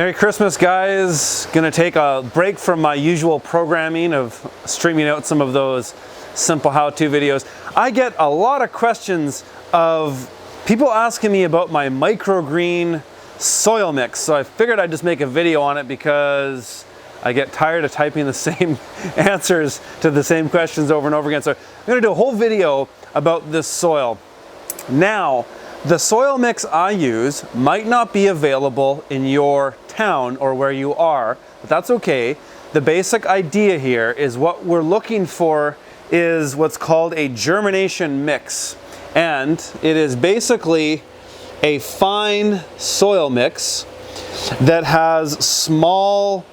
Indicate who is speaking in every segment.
Speaker 1: Merry Christmas, guys. Gonna take a break from my usual programming of streaming out some of those simple how-to videos. I get a lot of questions of people asking me about my microgreen soil mix. So I figured I'd just make a video on it because I get tired of typing the same answers to the same questions over and over again. So I'm gonna do a whole video about this soil. Now, the soil mix I use might not be available in your town or where you are, but that's okay. The basic idea here is what we're looking for is what's called a germination mix. And it is basically a fine soil mix that has small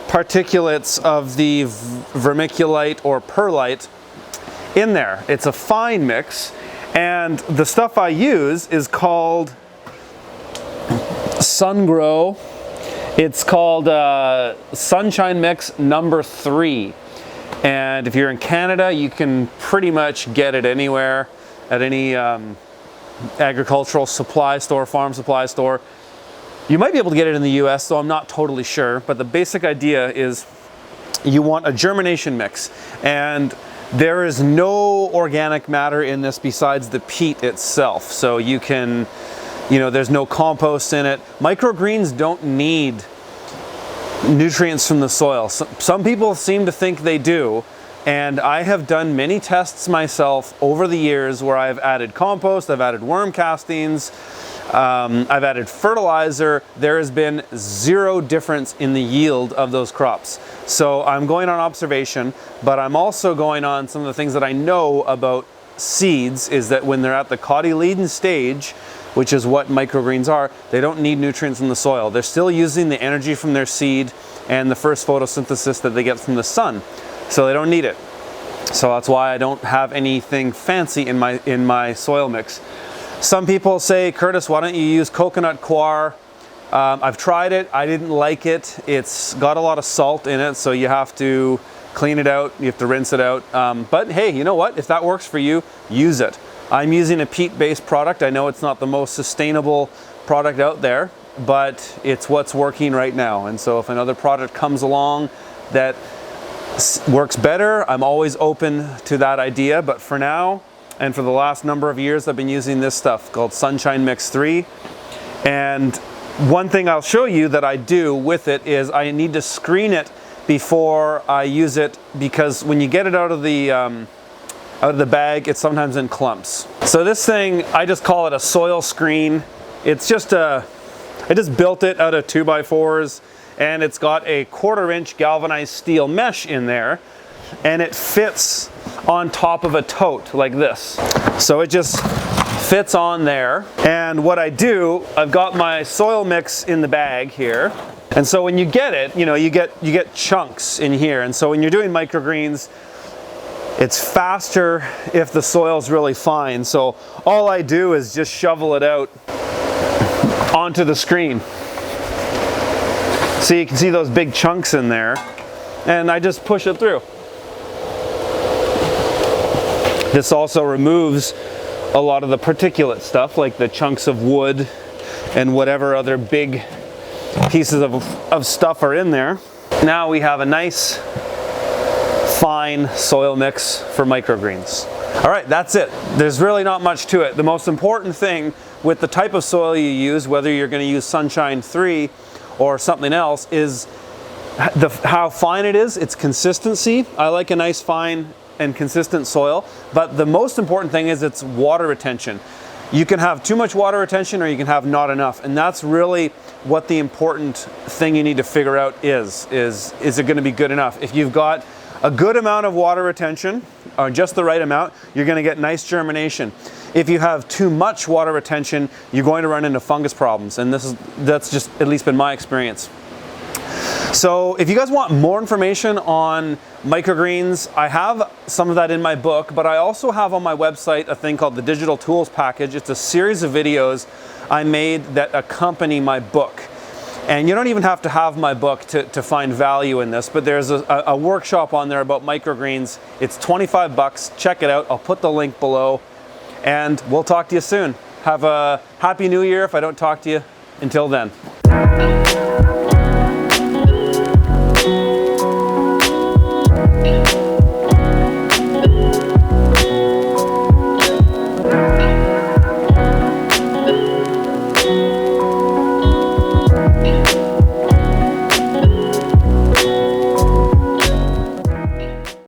Speaker 1: particulates of the vermiculite or perlite in there. It's a fine mix. And the stuff I use is called Sungrow. It's called Sunshine Mix number 3. And if you're in Canada, you can pretty much get it anywhere at any agricultural supply store, farm supply store. You might be able to get it in the US, though I'm not totally sure. But the basic idea is you want a germination mix. And there is no organic matter in this besides the peat itself. So you can, there's no compost in it. Microgreens don't need nutrients from the soil. Some people seem to think they do. And I have done many tests myself over the years where I've added compost, I've added worm castings, I've added fertilizer. There has been zero difference in the yield of those crops. So I'm going on observation, but I'm also going on some of the things that I know about seeds is that when they're at the cotyledon stage, which is what microgreens are, they don't need nutrients in the soil. They're still using the energy from their seed and the first photosynthesis that they get from the sun. So they don't need it. So that's why I don't have anything fancy in my soil mix. Some people say, Curtis, why don't you use coconut coir? I've tried it, I didn't like it. It's got a lot of salt in it, so you have to clean it out, you have to rinse it out. But hey, you know what? If that works for you, use it. I'm using a peat-based product. I know it's not the most sustainable product out there, but it's what's working right now. And so if another product comes along that works better, I'm always open to that idea. But for now, and for the last number of years, I've been using this stuff called Sunshine Mix 3. And one thing I'll show you that I do with it is I need to screen it before I use it, because when you get it out of the bag, it's sometimes in clumps. So this thing, I just call it a soil screen. It's just I just built it out of 2x4s, and it's got a 1/4-inch galvanized steel mesh in there, and it fits on top of a tote like this. So it just fits on there. And what I do, I've got my soil mix in the bag here. And so when you get it, you get chunks in here. And so when you're doing microgreens, it's faster if the soil's really fine. So all I do is just shovel it out onto the screen. So you can see those big chunks in there, and I just push it through. This also removes a lot of the particulate stuff, like the chunks of wood and whatever other big pieces of stuff are in there. Now we have a nice fine soil mix for microgreens. All right, that's it. There's really not much to it. The most important thing with the type of soil you use, whether you're going to use Sunshine 3 or something else, is how fine it is, its consistency. I like a nice fine and consistent soil, but the most important thing is its water retention. You can have too much water retention or you can have not enough, and that's really what the important thing you need to figure out is it going to be good enough? If you've got a good amount of water retention, or just the right amount, you're going to get nice germination. If you have too much water retention, you're going to run into fungus problems, and that's just at least been my experience. So if you guys want more information on microgreens, I have some of that in my book, but I also have on my website a thing called the Digital Tools Package. It's a series of videos I made that accompany my book. And you don't even have to have my book to find value in this, but there's a workshop on there about microgreens. It's 25 bucks. Check it out. I'll put the link below, and we'll talk to you soon. Have a happy new year if I don't talk to you until then.